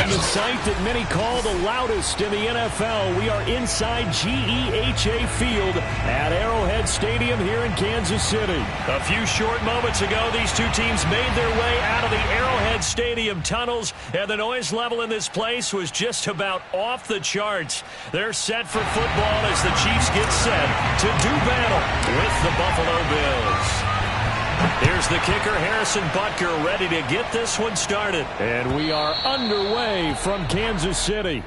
From the site that many call the loudest in the NFL, we are inside GEHA Field at Arrowhead Stadium here in Kansas City. A few short moments ago, these two teams made their way out of the Arrowhead Stadium tunnels, and the noise level in this place was just about off the charts. They're set for football as the Chiefs get set to do battle with the Buffalo Bills. Here's the kicker, Harrison Butker, ready to get this one started. And we are underway from Kansas City.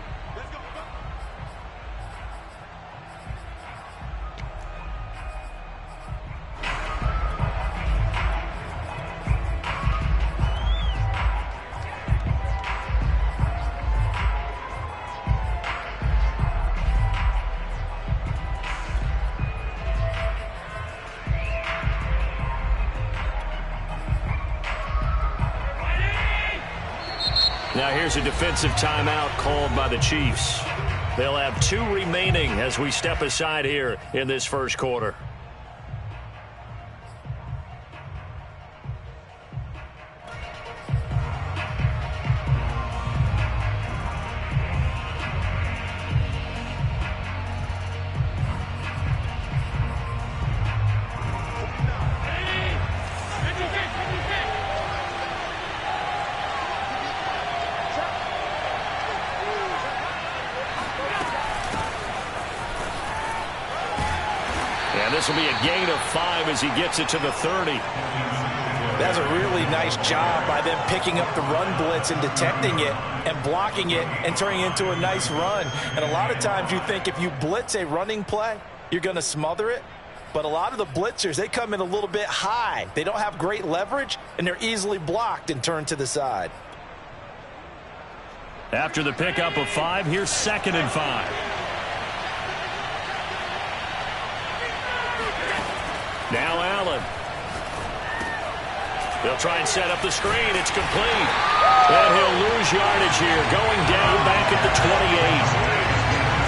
Now here's a defensive timeout called by the Chiefs. They'll have 2 remaining as we step aside here in this first quarter. This will be a gain of 5 as he gets it to the 30. That's a really nice job by them picking up the run blitz and detecting it and blocking it and turning it into a nice run. And a lot of times you think if you blitz a running play, you're going to smother it. But a lot of the blitzers, they come in a little bit high. They don't have great leverage, and they're easily blocked and turned to the side. After the pickup of 5, here's 2nd and 5. Now Allen. They'll try and set up the screen. It's complete. And he'll lose yardage here. Going down back at the 28.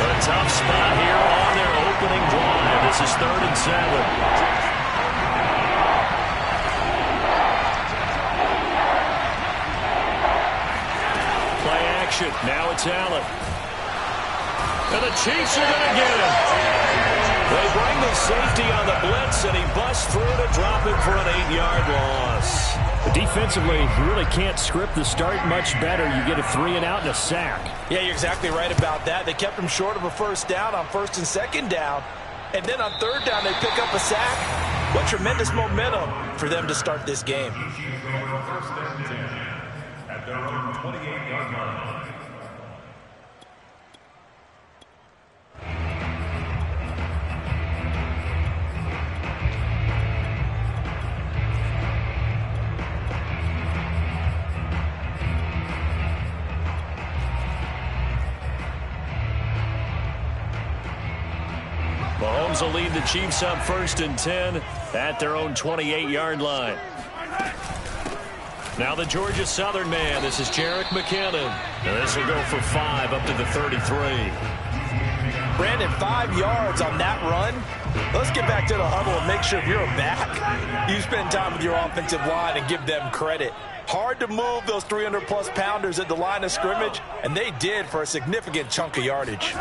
A tough spot here on their opening drive. This is 3rd and 7. Play action. Now it's Allen. And the Chiefs are going to get him. They bring the safety on the blitz, and he busts through to drop him for an 8-yard loss. Defensively, you really can't script the start much better. You get a 3 and out and a sack. Yeah, you're exactly right about that. They kept him short of a first down on 1st and 2nd down. And then on 3rd down, they pick up a sack. What tremendous momentum for them to start this game. First and 10 at their own 28-yard line. Mahomes will lead the Chiefs up 1st and 10 at their own 28-yard line. Now the Georgia Southern man. This is Jerick McKinnon. And this will go for 5 up to the 33. Brandon, 5 yards on that run. Let's get back to the huddle and make sure if you're a back, you spend time with your offensive line and give them credit. Hard to move those 300-plus pounders at the line of scrimmage, and they did for a significant chunk of yardage.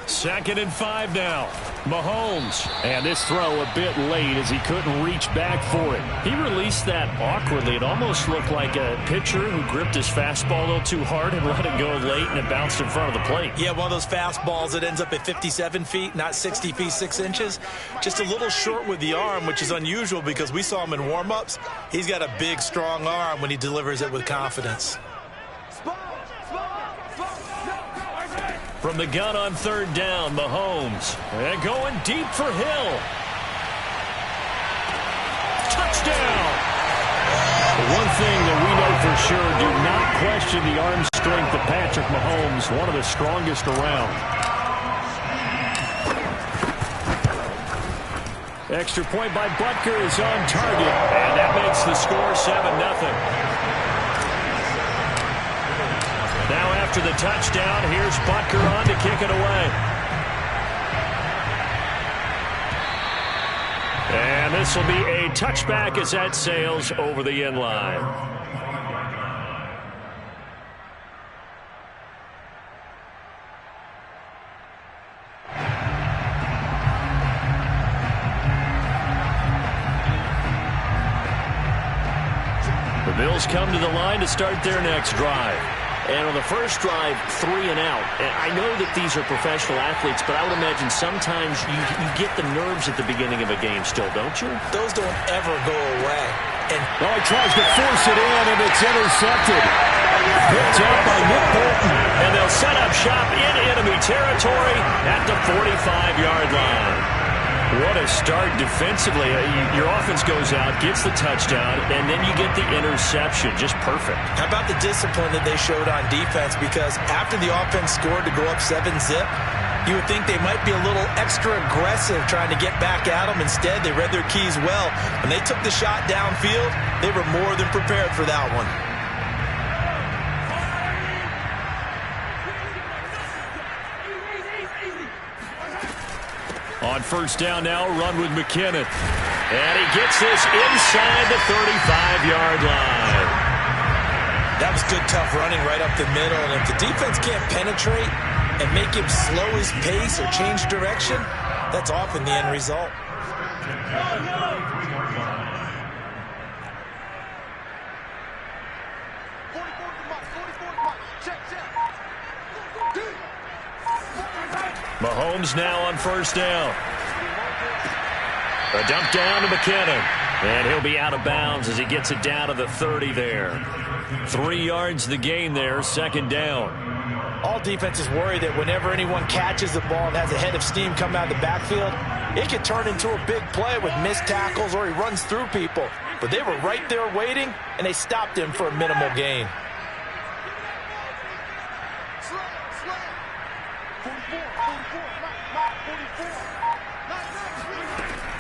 2nd and 5 now. Mahomes. And this throw a bit late as he couldn't reach back for it. He released that awkwardly. It almost looked like a pitcher who gripped his fastball a little too hard and let it go late, and it bounced in front of the plate. Yeah, one of those fastballs that ends up at 57 feet, not 60 feet, 6 inches. Just a little short with the arm, which is unusual because we saw him in warm-ups. He's got a big, strong arm when he delivers it with confidence. From the gun on 3rd down, Mahomes. And going deep for Hill. Touchdown! One thing that we know for sure, do not question the arm strength of Patrick Mahomes, one of the strongest around. Extra point by Butker is on target, and that makes the score 7-0. Now after the touchdown, here's Butker on to kick it away. And this will be a touchback as that sails over the end line. The Bills come to the line to start their next drive. And on the first drive, 3 and out. And I know that these are professional athletes, but I would imagine sometimes you get the nerves at the beginning of a game still, don't you? Those don't ever go away. And he tries to force it in, and it's intercepted. Picked up by Nick Bolton. And they'll set up shop in enemy territory at the 45-yard line. What a start defensively. Your offense goes out, gets the touchdown, and then you get the interception. Just perfect. How about the discipline that they showed on defense? Because after the offense scored to go up 7-zip, you would think they might be a little extra aggressive trying to get back at them. Instead, they read their keys well. When they took the shot downfield, they were more than prepared for that one. On first down now, run with McKinnon. And he gets this inside the 35-yard line. That was good, tough running right up the middle. And if the defense can't penetrate and make him slow his pace or change direction, that's often the end result. Mahomes now on first down. A dump down to McKinnon. And he'll be out of bounds as he gets it down to the 30 there. 3 yards the gain there, second down. All defenses worry that whenever anyone catches the ball and has a head of steam come out of the backfield, it can turn into a big play with missed tackles or he runs through people. But they were right there waiting, and they stopped him for a minimal gain.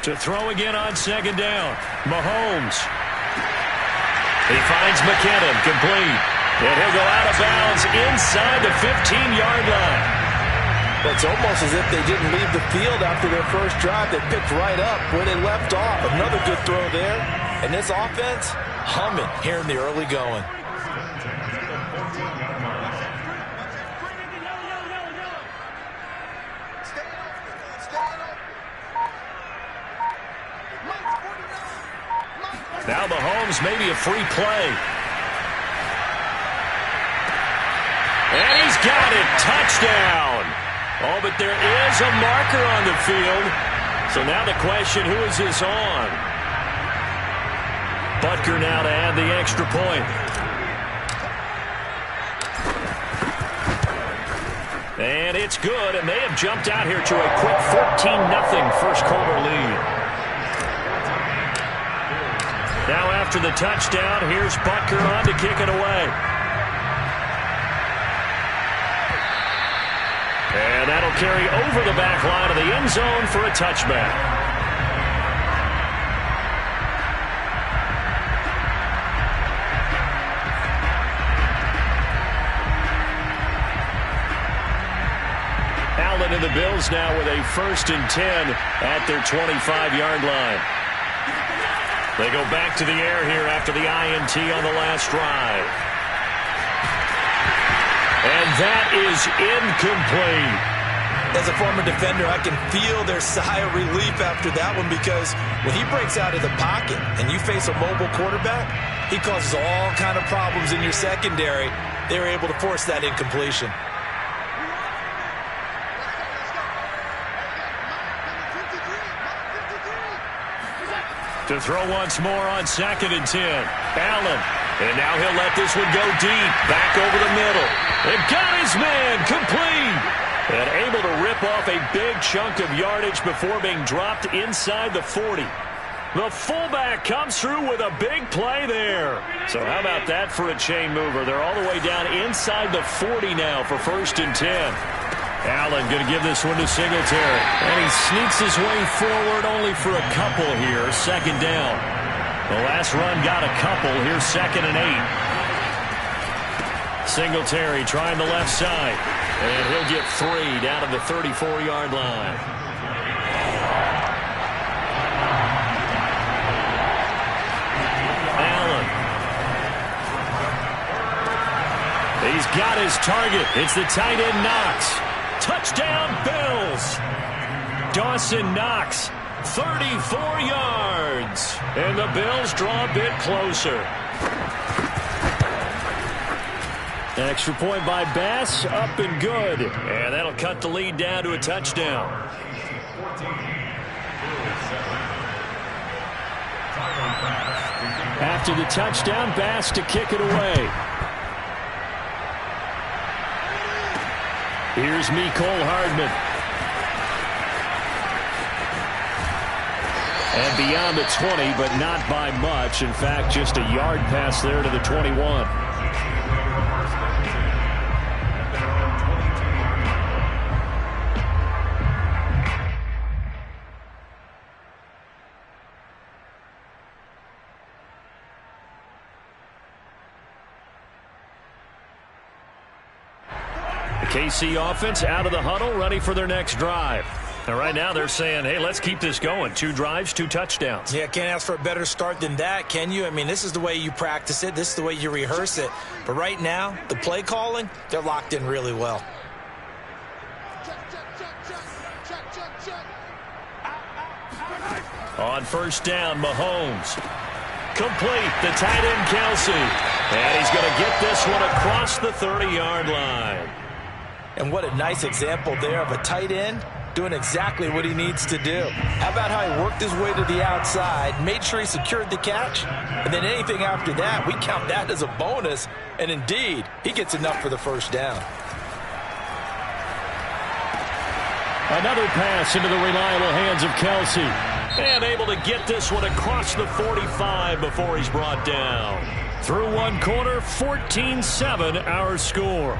To throw again on second down. Mahomes. He finds McKinnon, complete. And he'll go out of bounds inside the 15-yard line. It's almost as if they didn't leave the field after their first drive. They picked right up where they left off. Another good throw there. And this offense, humming here in the early going. Now Mahomes, maybe a free play. And he's got it. Touchdown. Oh, but there is a marker on the field. So now the question, who is this on? Butker now to add the extra point. And it's good, and they have jumped out here to a quick 14-0 first quarter lead. Now after the touchdown, here's Butker on to kick it away. And that'll carry over the back line of the end zone for a touchback. Allen and the Bills now with a 1st and 10 at their 25-yard line. They go back to the air here after the INT on the last drive. And that is incomplete. As a former defender, I can feel their sigh of relief after that one, because when he breaks out of the pocket and you face a mobile quarterback, he causes all kind of problems in your secondary. They were able to force that incompletion. To throw once more on 2nd and 10. Allen. And now he'll let this one go deep. Back over the middle. And got his man complete. And able to rip off a big chunk of yardage before being dropped inside the 40. The fullback comes through with a big play there. So how about that for a chain mover? They're all the way down inside the 40 now for 1st and 10. Allen going to give this one to Singletary. And he sneaks his way forward only for a couple here. 2nd down. The last run got a couple. Here's 2nd and 8. Singletary trying the left side. And he'll get 3 down to the 34-yard line. Allen. He's got his target. It's the tight end Knox. Touchdown, Bills. Dawson Knox, 34 yards. And the Bills draw a bit closer. Extra point by Bass, up and good. And that'll cut the lead down to a touchdown. After the touchdown, Bass to kick it away. Here's Mecole Hardman. And beyond the 20, but not by much. In fact, just a yard pass there to the 21. KC offense out of the huddle, ready for their next drive. And right now they're saying, hey, let's keep this going. 2 drives, 2 touchdowns. Yeah, can't ask for a better start than that, can you? I mean, this is the way you practice it. This is the way you rehearse it. But right now, the play calling, they're locked in really well. On first down, Mahomes. Complete, the tight end, Kelsey. And he's going to get this one across the 30-yard line. And what a nice example there of a tight end doing exactly what he needs to do. How about how he worked his way to the outside, made sure he secured the catch, and then anything after that, we count that as a bonus. And indeed, he gets enough for the first down. Another pass into the reliable hands of Kelsey. And able to get this one across the 45 before he's brought down. Through one quarter, 14-7 our score.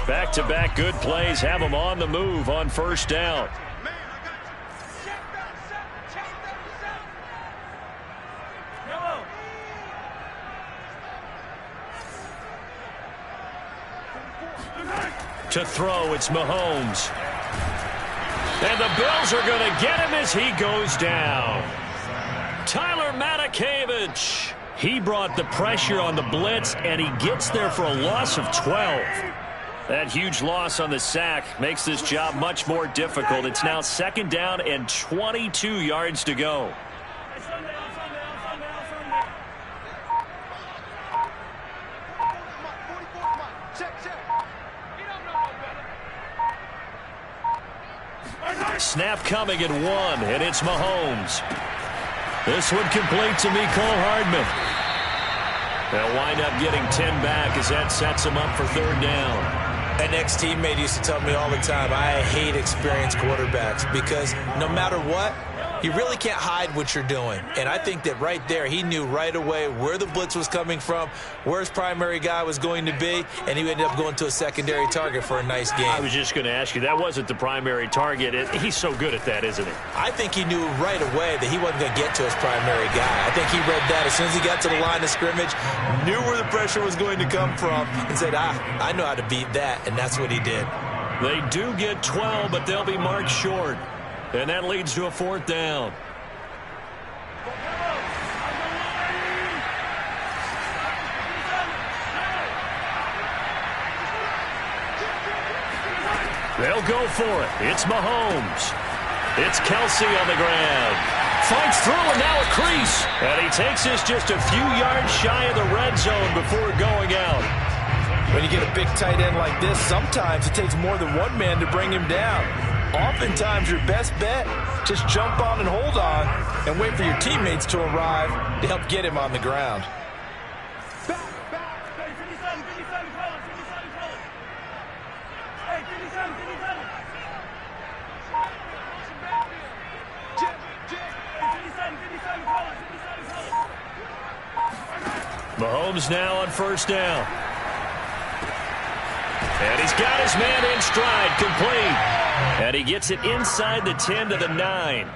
Back-to-back good plays have them on the move on first down. To throw, it's Mahomes. And the Bills are going to get him as he goes down. Tyler Matakevich. He brought the pressure on the blitz, and he gets there for a loss of 12. That huge loss on the sack makes this job much more difficult. It's now second down and 22 yards to go. Snap coming at 1, and it's Mahomes. This one complete to Mecole Hardman. They'll wind up getting 10 back as that sets them up for third down. An ex-teammate used to tell me all the time, I hate experienced quarterbacks because no matter what, you really can't hide what you're doing. And I think that right there, he knew right away where the blitz was coming from, where his primary guy was going to be, and he ended up going to a secondary target for a nice game. I was just going to ask you, that wasn't the primary target. He's so good at that, isn't he? I think he knew right away that he wasn't going to get to his primary guy. I think he read that as soon as he got to the line of scrimmage, knew where the pressure was going to come from, and said, I know how to beat that, and that's what he did. They do get 12, but they'll be marked short. And that leads to a fourth down. They'll go for it. It's Mahomes. It's Kelsey on the ground. Fights through and now a crease. And he takes this just a few yards shy of the red zone before going out. When you get a big tight end like this, sometimes it takes more than one man to bring him down. Oftentimes, your best bet, just jump on and hold on and wait for your teammates to arrive to help get him on the ground. Mahomes now on first down. And he's got his man in stride, complete. And he gets it inside the 10 to the 9.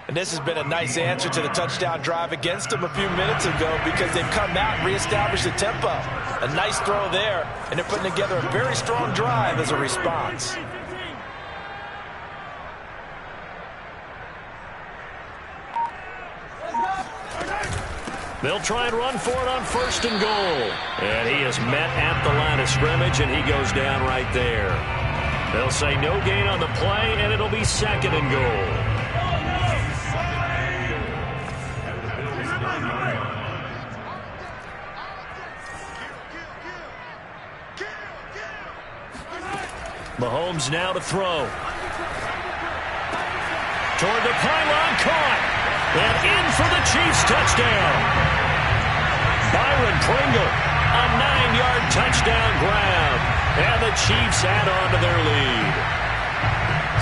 And this has been a nice answer to the touchdown drive against them a few minutes ago because they've come out and reestablished the tempo. A nice throw there, and they're putting together a very strong drive as a response. They'll try and run for it on first and goal. And he is met at the line of scrimmage, and he goes down right there. They'll say no gain on the play, and it'll be second and goal. Mahomes now to throw. Toward the pylon, caught. And in for the Chiefs touchdown. Byron Pringle, a 9-yard touchdown grab. And the Chiefs add on to their lead.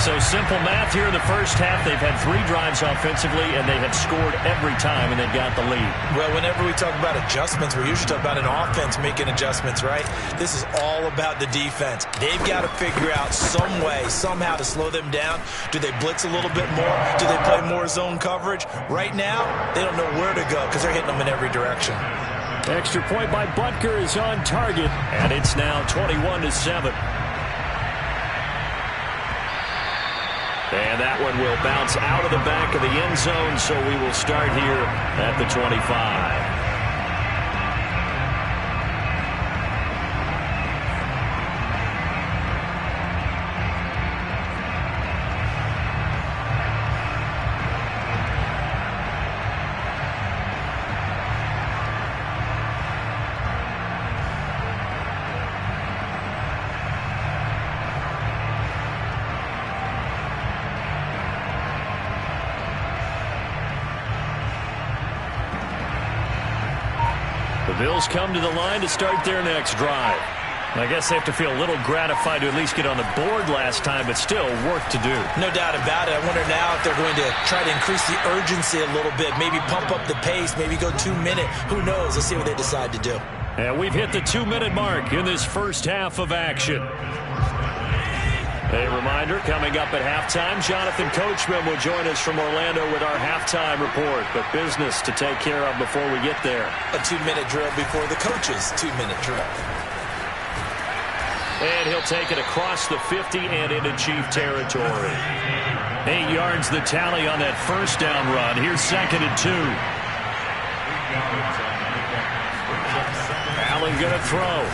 So simple math here in the first half. They've had 3 drives offensively, and they have scored every time, and they've got the lead. Well, whenever we talk about adjustments, we usually talk about an offense making adjustments, right? This is all about the defense. They've got to figure out some way, somehow to slow them down. Do they blitz a little bit more? Do they play more zone coverage? Right now, they don't know where to go because they're hitting them in every direction. Extra point by Butker is on target, and it's now 21-7. And that one will bounce out of the back of the end zone, so we will start here at the 25. The Bills come to the line to start their next drive. I guess they have to feel a little gratified to at least get on the board last time, but still work to do. No doubt about it. I wonder now if they're going to try to increase the urgency a little bit, maybe pump up the pace, maybe go 2-minute. Who knows? Let's see what they decide to do. And we've hit the 2-minute mark in this first half of action. A reminder, coming up at halftime, Jonathan Coachman will join us from Orlando with our halftime report. But business to take care of before we get there. A 2-minute drill before the coach's 2-minute drill. And he'll take it across the 50 and into Chief territory. 8 yards the tally on that first down run. Here's 2nd and 2. Allen going to throw.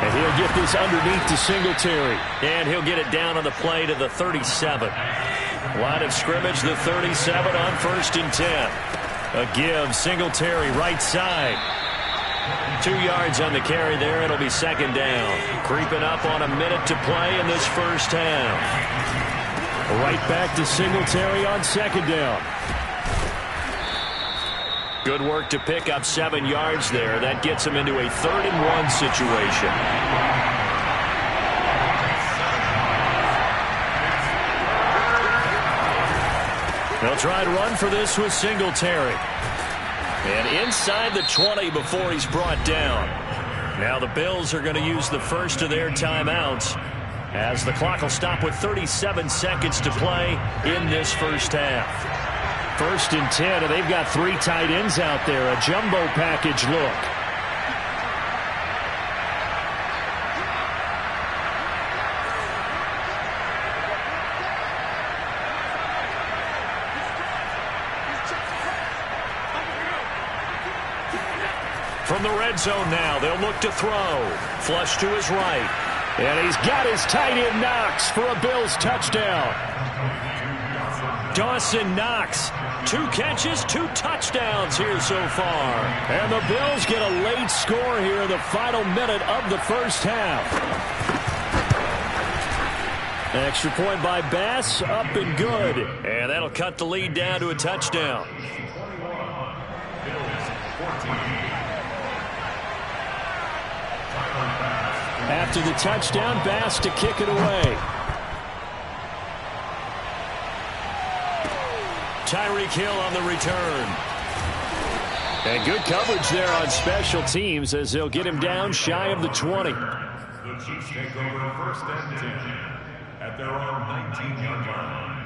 And he'll get this underneath to Singletary. And he'll get it down on the play to the 37. Line of scrimmage, the 37 on 1st and 10. A give, Singletary right side. 2 yards on the carry there. It'll be 2nd down. Creeping up on a minute to play in this first half. Right back to Singletary on 2nd down. Good work to pick up 7 yards there. That gets him into a 3rd and 1 situation. They'll try to run for this with Singletary. And inside the 20 before he's brought down. Now the Bills are going to use the first of their timeouts as the clock will stop with 37 seconds to play in this first half. 1st and 10, and they've got 3 tight ends out there. A jumbo package look. From the red zone now, they'll look to throw. Flush to his right. And he's got his tight end Knox for a Bills touchdown. Dawson Knox. 2 catches, 2 touchdowns here so far. And the Bills get a late score here in the final minute of the first half. Extra point by Bass, up and good. And that'll cut the lead down to a touchdown. After the touchdown, Bass to kick it away. Tyreek Hill on the return. And good coverage there on special teams as they'll get him down shy of the 20. The Chiefs take over 1st and 10 at their own 19-yard line.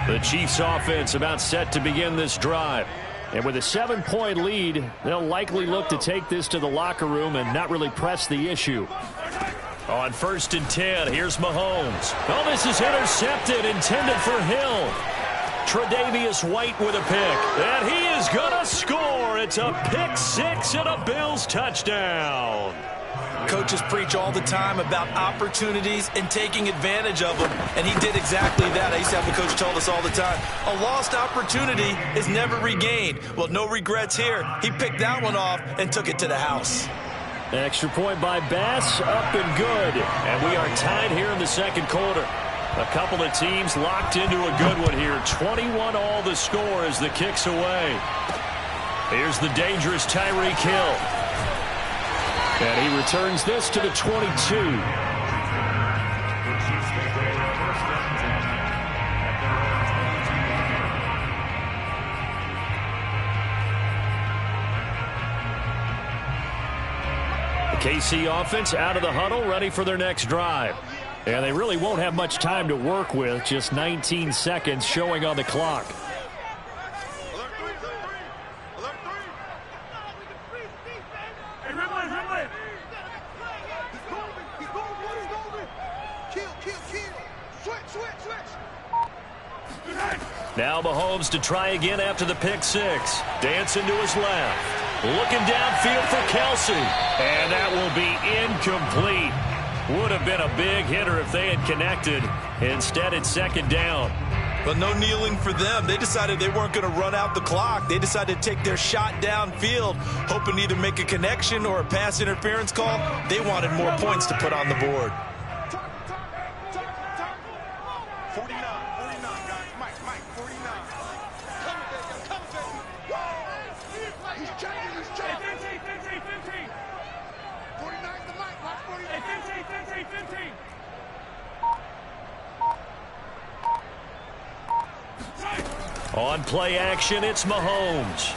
The Chiefs offense about set to begin this drive. And with a 7-point lead, they'll likely look to take this to the locker room and not really press the issue. On 1st and 10, here's Mahomes. Oh, this is intercepted, intended for Hill. Tre'Davious White with a pick. And he is going to score. It's a pick 6 and a Bills touchdown. Coaches preach all the time about opportunities and taking advantage of them, and he did exactly that. I used to have a coach tell us all the time, a lost opportunity is never regained. Well, no regrets here. He picked that one off and took it to the house. Extra point by Bass, up and good. And we are tied here in the second quarter. A couple of teams locked into a good one here. 21 all the score as the kick's away. Here's the dangerous Tyreek Hill. And he returns this to the 22. The KC offense out of the huddle, ready for their next drive. And they really won't have much time to work with, just 19 seconds showing on the clock. Now Mahomes to try again after the pick six. Dancing to his left. Looking downfield for Kelsey. And that will be incomplete. Would have been a big hitter if they had connected. Instead, it's second down. But no kneeling for them. They decided they weren't going to run out the clock. They decided to take their shot downfield, hoping to either make a connection or a pass interference call. They wanted more points to put on the board. 49, guys. Mike, 49. Come, He's changing. 15. 49's the Mike. Watch 49. 15. On play action, it's Mahomes.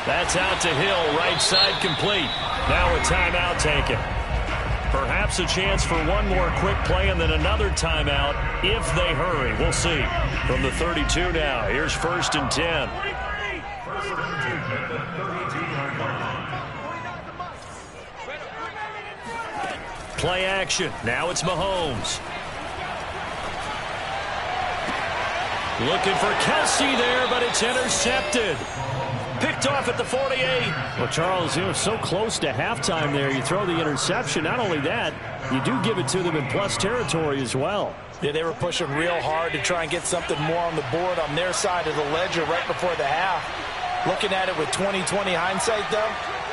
That's out to Hill, right side complete. Now a timeout taken. Perhaps a chance for one more quick play and then another timeout if they hurry. We'll see. From the 32 now, here's 1st and 10. Play action. Now it's Mahomes. Looking for Kelsey there, but it's intercepted. Picked off at the 48. Well, Charles, so close to halftime there. You throw the interception. Not only that, you do give it to them in plus territory as well. Yeah, they were pushing real hard to try and get something more on the board on their side of the ledger right before the half. Looking at it with 20/20 hindsight, though,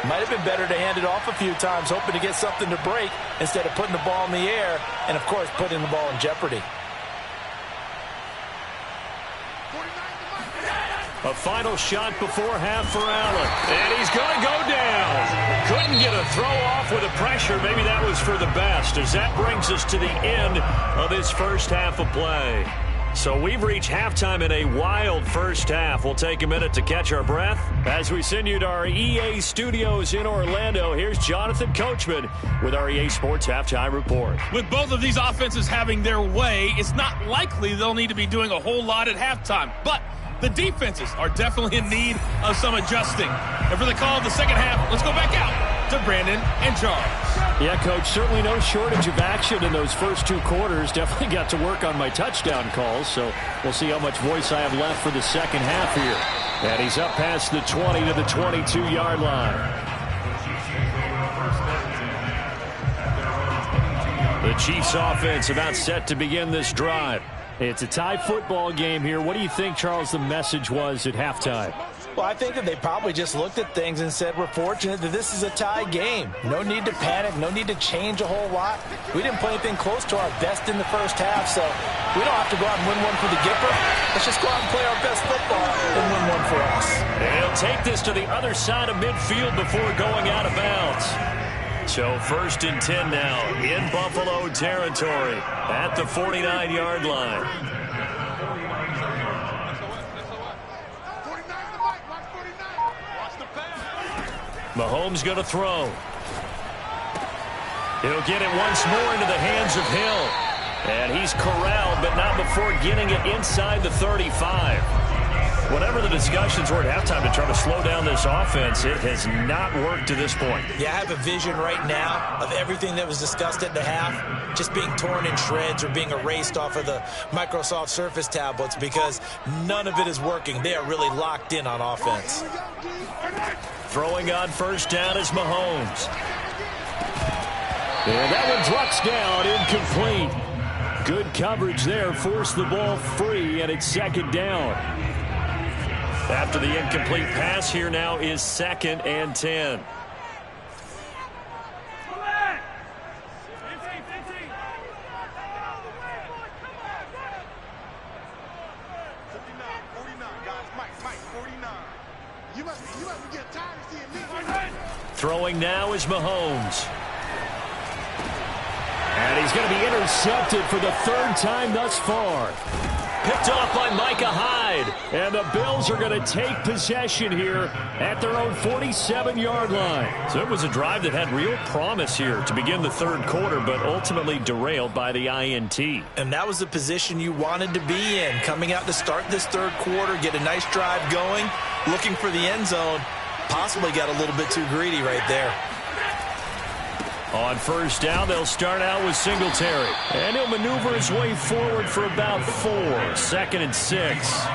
might have been better to hand it off a few times, hoping to get something to break instead of putting the ball in the air and, of course, putting the ball in jeopardy. A final shot before half for Allen. And he's going to go down. Couldn't get a throw off with the pressure. Maybe that was for the best, as that brings us to the end of this first half of play. So we've reached halftime in a wild first half. We'll take a minute to catch our breath as we send you to our EA studios in Orlando. Here's Jonathan Coachman with our EA Sports Halftime Report. With both of these offenses having their way, it's not likely they'll need to be doing a whole lot at halftime. But the defenses are definitely in need of some adjusting. And for the call of the second half, let's go back out to Brandon and Charles. Yeah, Coach, certainly no shortage of action in those first two quarters. Definitely got to work on my touchdown calls, so we'll see how much voice I have left for the second half here. And he's up past the 20 to the 22-yard line. The Chiefs offense about set to begin this drive. It's a tie football game here. What do you think, Charles, the message was at halftime? Well, I think that they probably just looked at things and said, we're fortunate that this is a tie game. No need to panic. No need to change a whole lot. We didn't play anything close to our best in the first half, so we don't have to go out and win one for the Gipper. Let's just go out and play our best football and win one for us. And he'll take this to the other side of midfield before going out of bounds. So 1st and 10 now in Buffalo territory at the 49-yard line. Mahomes going to throw. He'll get it once more into the hands of Hill. And he's corralled, but not before getting it inside the 35. Whatever the discussions were at halftime to try to slow down this offense, it has not worked to this point. Yeah, I have a vision right now of everything that was discussed at the half just being torn in shreds or being erased off of the Microsoft Surface tablets because none of it is working. They are really locked in on offense. Throwing on 1st down is Mahomes. And that one drops down, incomplete. Good coverage there, forced the ball free, and it's second down. After the incomplete pass, here now is 2nd and 10. Throwing now is Mahomes. And he's going to be intercepted for the 3rd time thus far. Picked off by Micah Hyde. And the Bills are going to take possession here at their own 47-yard line. So it was a drive that had real promise here to begin the 3rd quarter, but ultimately derailed by the INT. And that was the position you wanted to be in. Coming out to start this 3rd quarter, get a nice drive going, looking for the end zone. Possibly got a little bit too greedy right there. On 1st down, they'll start out with Singletary. And he'll maneuver his way forward for about 4. 2nd and 6.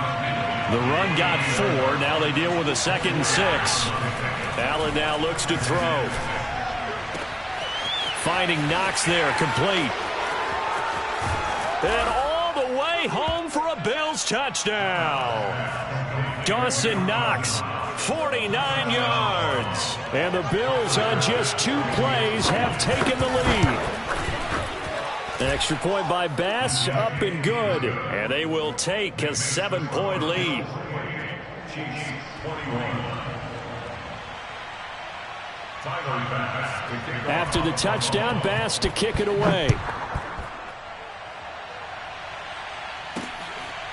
The run got 4. Now they deal with a 2nd and 6. Allen now looks to throw. Finding Knox there, complete. And all the way home for a Bills touchdown. Dawson Knox. 49 yards. And the Bills on just 2 plays have taken the lead. Extra point by Bass, up and good. And they will take a 7-point lead. After the touchdown, Bass to kick it away.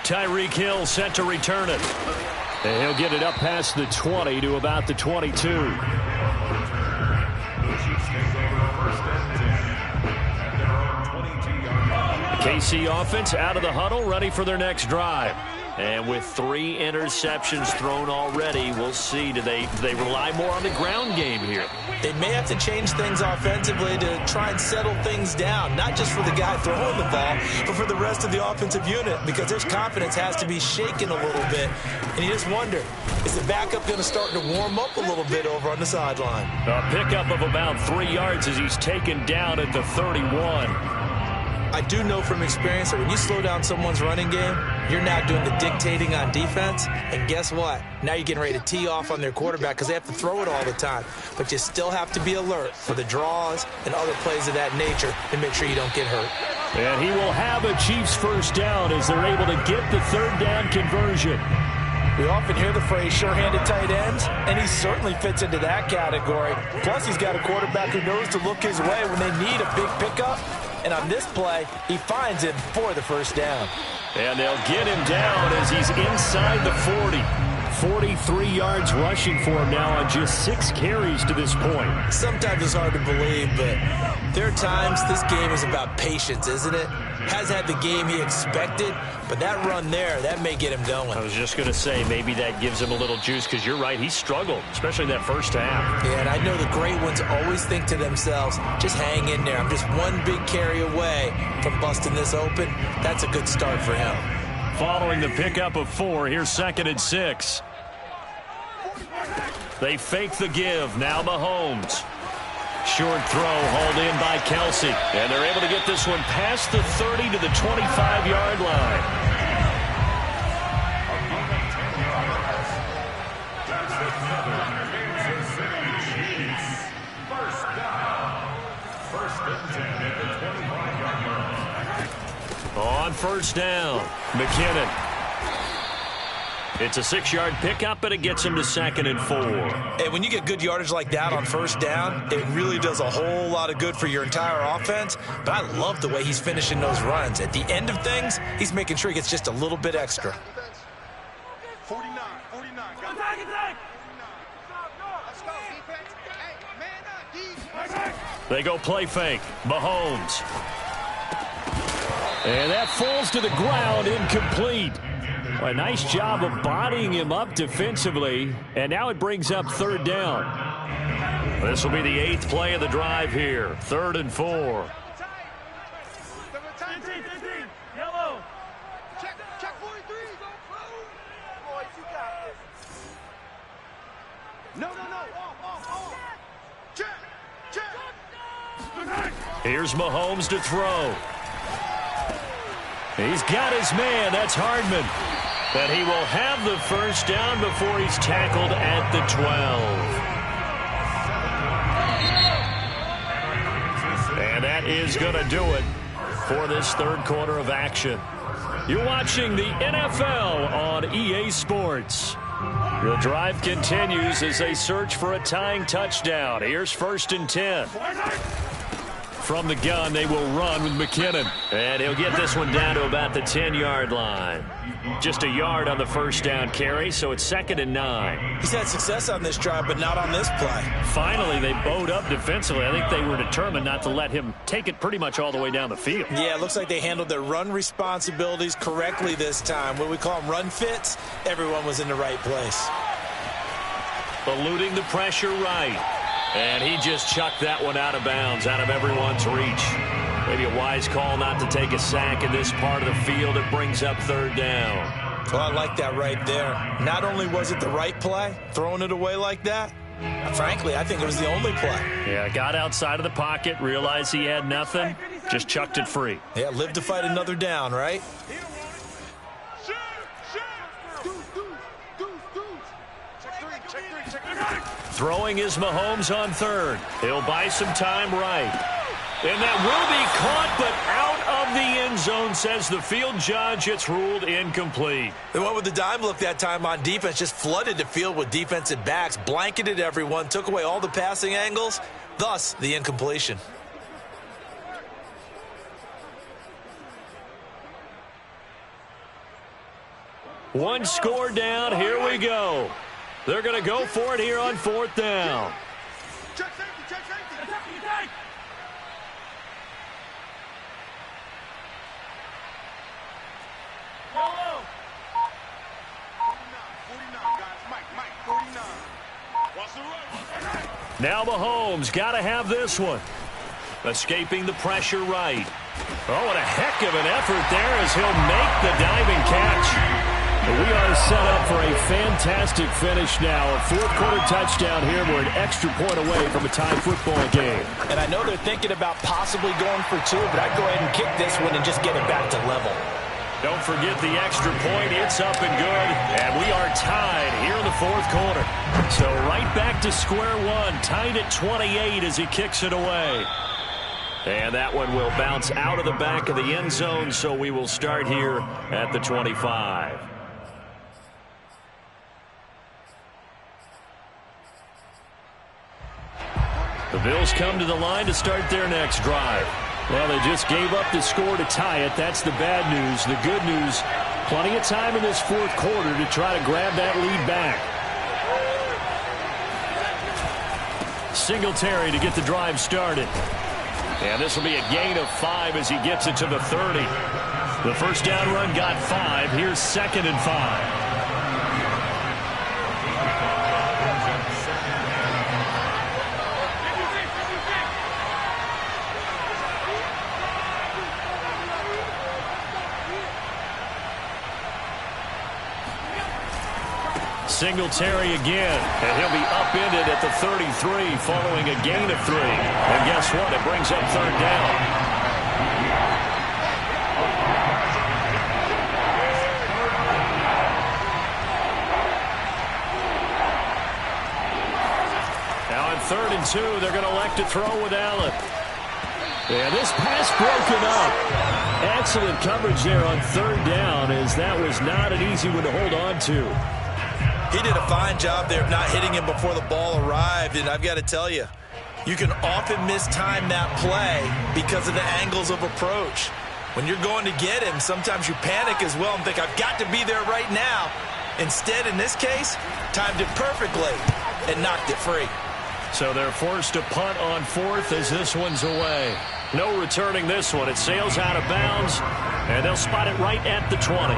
Tyreek Hill set to return it. And he'll get it up past the 20 to about the 22. KC offense out of the huddle, ready for their next drive. And with 3 interceptions thrown already, we'll see. Do they rely more on the ground game here? They may have to change things offensively to try and settle things down, not just for the guy throwing the ball, but for the rest of the offensive unit, because their confidence has to be shaken a little bit. And you just wonder, is the backup going to start to warm up a little bit over on the sideline? A pickup of about 3 yards as he's taken down at the 31. I do know from experience that when you slow down someone's running game, you're now doing the dictating on defense. And guess what? Now you're getting ready to tee off on their quarterback because they have to throw it all the time. But you still have to be alert for the draws and other plays of that nature and make sure you don't get hurt. And he will have a Chiefs 1st down as they're able to get the 3rd down conversion. We often hear the phrase sure-handed tight ends, and he certainly fits into that category. Plus, he's got a quarterback who knows to look his way when they need a big pickup. And on this play, he finds him for the 1st down. And they'll get him down as he's inside the 40. 43 yards rushing for him now on just 6 carries to this point. Sometimes it's hard to believe, but there are times this game is about patience, isn't it? Has had the game he expected, but that run there, that may get him going. I was just going to say, maybe that gives him a little juice, because you're right, he struggled, especially in that 1st half. Yeah, and I know the great ones always think to themselves, just hang in there. I'm just one big carry away from busting this open. That's a good start for him. Following the pickup of 4, here's 2nd and 6. They fake the give. Now Mahomes. Short throw hauled in by Kelsey. And they're able to get this one past the 30 to the 25-yard line. On 1st down, McKinnon. It's a 6-yard pickup, but it gets him to 2nd and 4. And when you get good yardage like that on 1st down, it really does a whole lot of good for your entire offense. But I love the way he's finishing those runs. At the end of things, he's making sure he gets just a little bit extra. 49. They go play fake. Mahomes. And that falls to the ground, incomplete. A nice job of bodying him up defensively. And now it brings up 3rd down. This will be the 8th play of the drive here. 3rd and 4. Yellow. Check 43. Boys, you got this. No. Off. Check. Here's Mahomes to throw. He's got his man. That's Hardman. But he will have the first down before he's tackled at the 12. And that is going to do it for this third quarter of action. You're watching the NFL on EA Sports. The drive continues as they search for a tying touchdown. Here's 1st and 10. From the gun, they will run with McKinnon. And he'll get this one down to about the 10-yard line. Just a yard on the first down carry, so it's 2nd and 9. He's had success on this drive, but not on this play. Finally, they bowed up defensively. I think they were determined not to let him take it pretty much all the way down the field. Yeah, it looks like they handled their run responsibilities correctly this time. What we call them run fits, everyone was in the right place. Eluding the pressure right. And he just chucked that one out of bounds, out of everyone's reach. Maybe a wise call not to take a sack in this part of the field. It brings up 3rd down. Well, I like that right there. Not only was it the right play, throwing it away like that, frankly, I think it was the only play. Yeah, got outside of the pocket, realized he had nothing, just chucked it free. Yeah, live to fight another down, right? Throwing is Mahomes on 3rd. He'll buy some time right. And that will be caught, but out of the end zone, says the field judge. It's ruled incomplete. They went with the dime look that time on defense, just flooded the field with defensive backs, blanketed everyone, took away all the passing angles, thus the incompletion. One score down. Here we go. They're going to go for it here on 4th down. Check safety, check safety. Yellow. 49, guys. Mike, 49. Watch the run. Now Mahomes got to have this one. Escaping the pressure right. Oh, what a heck of an effort there as he'll make the diving catch. We are set up for a fantastic finish now. A 4th quarter touchdown here. We're an extra point away from a tie football game. And I know they're thinking about possibly going for 2, but I'd go ahead and kick this one and just get it back to level. Don't forget the extra point. It's up and good. And we are tied here in the 4th quarter. So right back to square one. Tied at 28 as he kicks it away. And that one will bounce out of the back of the end zone. So we will start here at the 25. The Bills come to the line to start their next drive. Well, they just gave up the score to tie it. That's the bad news. The good news, plenty of time in this 4th quarter to try to grab that lead back. Singletary to get the drive started. And this will be a gain of 5 as he gets it to the 30. The first down run got 5. Here's 2nd and 5. Singletary again, and he'll be upended at the 33 following a gain of 3. And guess what? It brings up 3rd down. Now on 3rd and 2, they're going to elect to throw with Allen. And this pass broken up. Excellent coverage there on 3rd down, as that was not an easy one to hold on to. He did a fine job there of not hitting him before the ball arrived, and I've got to tell you, you can often mistime that play because of the angles of approach. When you're going to get him, sometimes you panic as well and think, I've got to be there right now. Instead, in this case, timed it perfectly and knocked it free. So they're forced to punt on 4th as this one's away. No returning this one. It sails out of bounds, and they'll spot it right at the 20.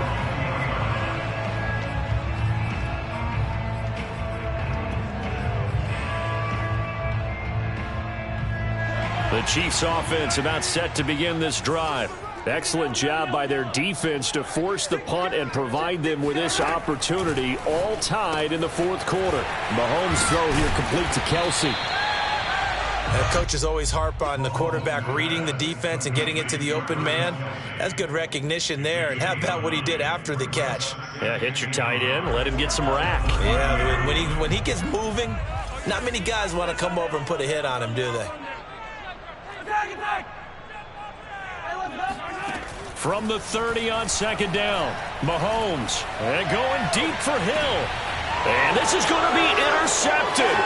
The Chiefs offense about set to begin this drive. Excellent job by their defense to force the punt and provide them with this opportunity, all tied in the 4th quarter. Mahomes' throw here complete to Kelsey. Coaches always harp on the quarterback reading the defense and getting it to the open man. That's good recognition there. And how about what he did after the catch? Yeah, hit your tight end, let him get some rack. Yeah, when he gets moving, not many guys want to come over and put a hit on him, do they? From the 30 on second down, Mahomes. And going deep for Hill. And this is going to be intercepted.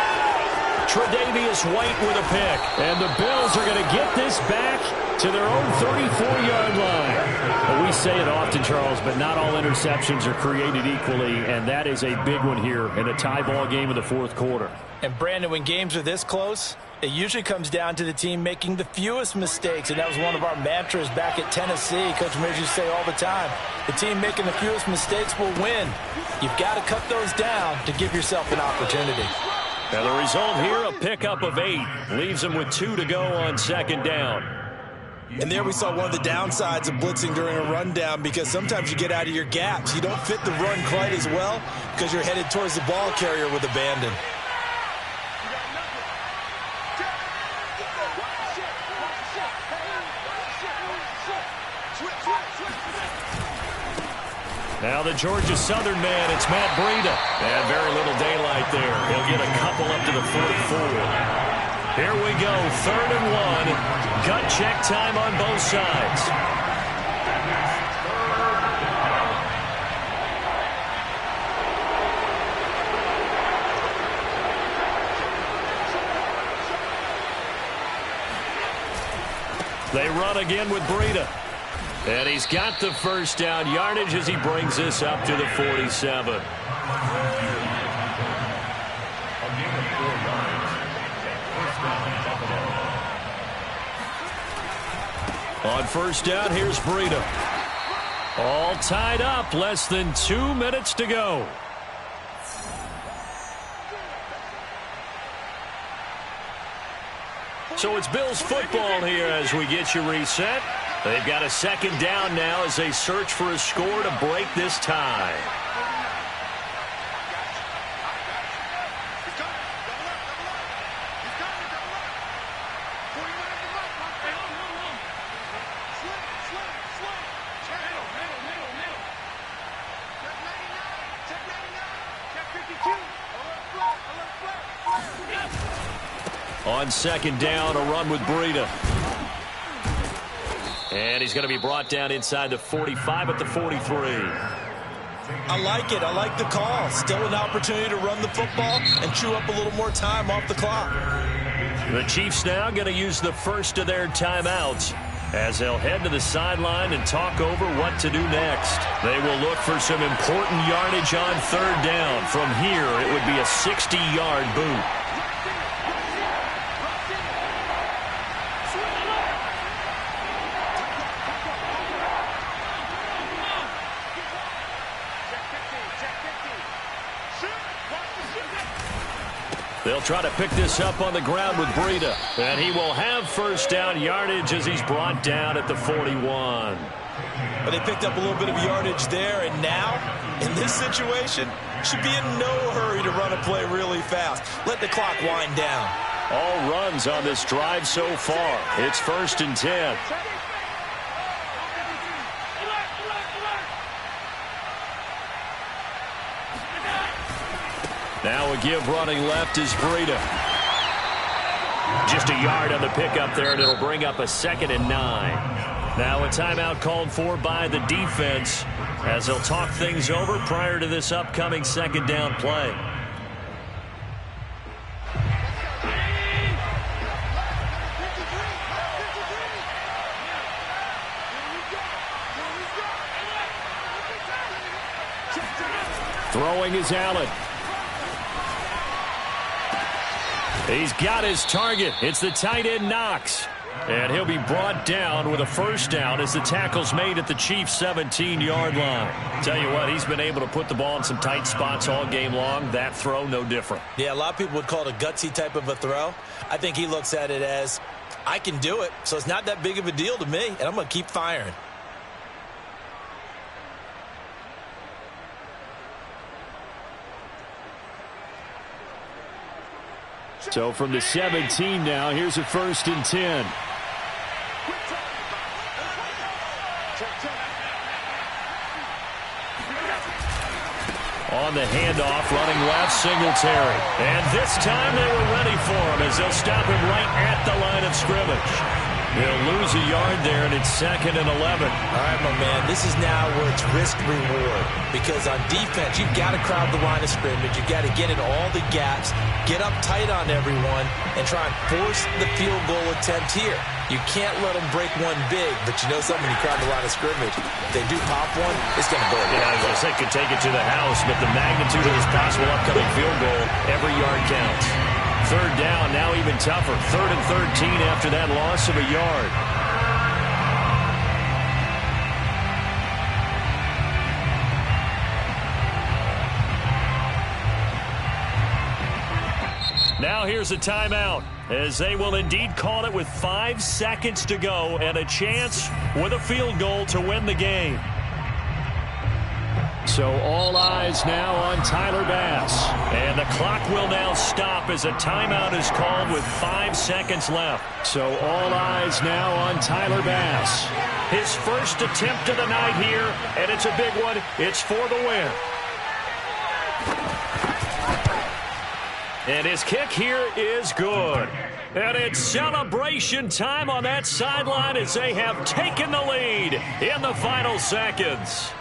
Tre'Davious White with a pick. And the Bills are going to get this back to their own 34-yard line. Well, we say it often, Charles, but not all interceptions are created equally, and that is a big one here in a tie ball game in the fourth quarter. And, Brandon, when games are this close, it usually comes down to the team making the fewest mistakes, and that was one of our mantras back at Tennessee. Coach Mears used to say all the time, the team making the fewest mistakes will win. You've got to cut those down to give yourself an opportunity. Now the result here, a pickup of 8. Leaves them with 2 to go on second down. And there we saw one of the downsides of blitzing during a rundown, because sometimes you get out of your gaps. You don't fit the run quite as well because you're headed towards the ball carrier with abandon. Now the Georgia Southern man, it's Matt Breida. And very little daylight there. He'll get a couple up to the 44. Here we go, 3rd and 1. Gut check time on both sides. They run again with Breida. And he's got the first down yardage as he brings this up to the 47. On first down, here's Breida. All tied up, less than 2 minutes to go. So it's Bills football here as we get you reset. They've got a second down now as they search for a score to break this tie. On second down, a run with Breida. And he's going to be brought down inside the 45 at the 43. I like it. I like the call. Still an opportunity to run the football and chew up a little more time off the clock. The Chiefs now going to use the first of their timeouts as they'll head to the sideline and talk over what to do next. They will look for some important yardage on third down. From here, it would be a 60-yard boot. They'll try to pick this up on the ground with Breida. And he will have first down yardage as he's brought down at the 41. But they picked up a little bit of yardage there, and now, in this situation, should be in no hurry to run a play really fast. Let the clock wind down. All runs on this drive so far. It's 1st and 10. Now a give running left is Breida. Just a yard on the pickup there, and it'll bring up a 2nd and 9. Now a timeout called for by the defense as they'll talk things over prior to this upcoming second down play. Throwing is Allen. He's got his target. It's the tight end Knox. And he'll be brought down with a first down as the tackle's made at the Chiefs' 17-yard line. Tell you what, he's been able to put the ball in some tight spots all game long. That throw, no different. Yeah, a lot of people would call it a gutsy type of a throw. I think he looks at it as, I can do it, so it's not that big of a deal to me, and I'm going to keep firing. So from the 17 now, here's a 1st and 10. On the handoff, running left, Singletary. And this time they were ready for him as they'll stop him right at the line of scrimmage. He'll lose a yard there, and it's 2nd and 11. All right, my man, this is now where it's risk-reward. Because on defense, you've got to crowd the line of scrimmage. You've got to get in all the gaps, get up tight on everyone, and try and force the field goal attempt here. You can't let them break one big, but you know something, when you crowd the line of scrimmage, if they do pop one, it's going to go. Yeah, as I said, could take it to the house, but the magnitude of this possible upcoming field goal, every yard counts. 3rd down, now even tougher. 3rd and 13 after that loss of a yard. Now here's a timeout, as they will indeed call it with 5 seconds to go and a chance with a field goal to win the game. So all eyes now on Tyler Bass. And the clock will now stop as a timeout is called with 5 seconds left. So all eyes now on Tyler Bass. His first attempt of the night here, and it's a big one. It's for the win. And his kick here is good. And it's celebration time on that sideline as they have taken the lead in the final seconds.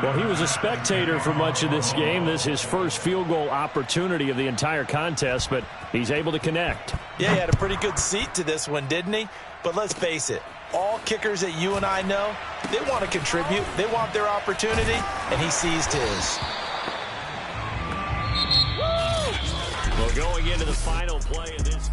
Well, he was a spectator for much of this game. This is his first field goal opportunity of the entire contest, but he's able to connect. Yeah, he had a pretty good seat to this one, didn't he? But let's face it, all kickers that you and I know, they want to contribute. They want their opportunity, and he seized his. Well, going into the final play of this